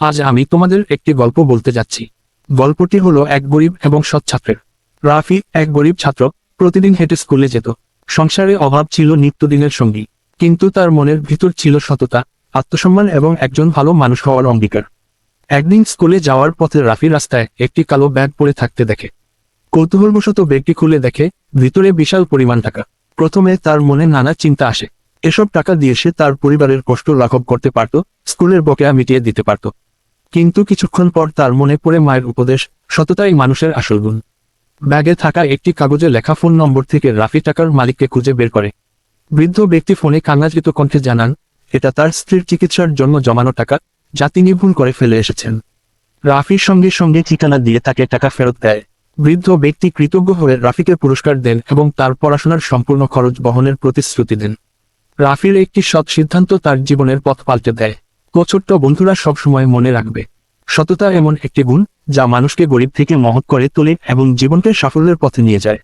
আজ আমি তোমাদের একটি গল্প বলতে যাচ্ছি। গল্পটি হলো এক গরিব এবং সৎ ছাত্রের। রাফি এক গরিব ছাত্র, প্রতিদিন হেঁটে স্কুলে যেত। সংসারে অভাব ছিল নিত্যদিনের সঙ্গী, কিন্তু তার মনের ভিতর ছিল সততা, আত্মসম্মান এবং একজন ভালো মানুষ হওয়ার অঙ্গীকার। একদিন স্কুলে যাওয়ার পথে রাফি রাস্তায় একটি কালো ব্যাগ পড়ে থাকতে দেখে। কৌতূহলবশত ব্যাগটি খুলে দেখে ভিতরে বিশাল পরিমাণ টাকা। প্রথমে তার মনে নানা চিন্তা আসে। এসব টাকা দিয়ে সে তার পরিবারের কষ্ট লাঘব করতে পারত, স্কুলের বকেয়া মিটিয়ে দিতে পারত। কিন্তু কিছুক্ষণ পর তার মনে পড়ে মায়ের উপদেশ, সততাই মানুষের আসল গুণ। ব্যাগে থাকা একটি কাগজে লেখা ফোন নম্বর থেকে রাফি টাকার মালিককে খুঁজে বের করে। বৃদ্ধ ব্যক্তি ফোনে কান্নাজড়িত কণ্ঠে জানান, এটা তার স্ত্রীর চিকিৎসার জন্য জমানো টাকা, যা তিনি ভুল করে ফেলে এসেছেন। রাফির সঙ্গে সঙ্গে ঠিকানা দিয়ে তাকে টাকা ফেরত দেয়। বৃদ্ধ ব্যক্তি কৃতজ্ঞ হয়ে রাফিকে পুরস্কার দেন এবং তার পড়াশোনার সম্পূর্ণ খরচ বহনের প্রতিশ্রুতি দেন। রাফির একটি সৎ সিদ্ধান্ত তার জীবনের পথ পাল্টে দেয়। তো ছোট্ট বন্ধুরা সবসময় মনে রাখবে, সততা এমন একটি গুণ যা মানুষকে গরিব থেকে মহৎ করে তোলে এবং জীবনকে সাফল্যের পথে নিয়ে যায়।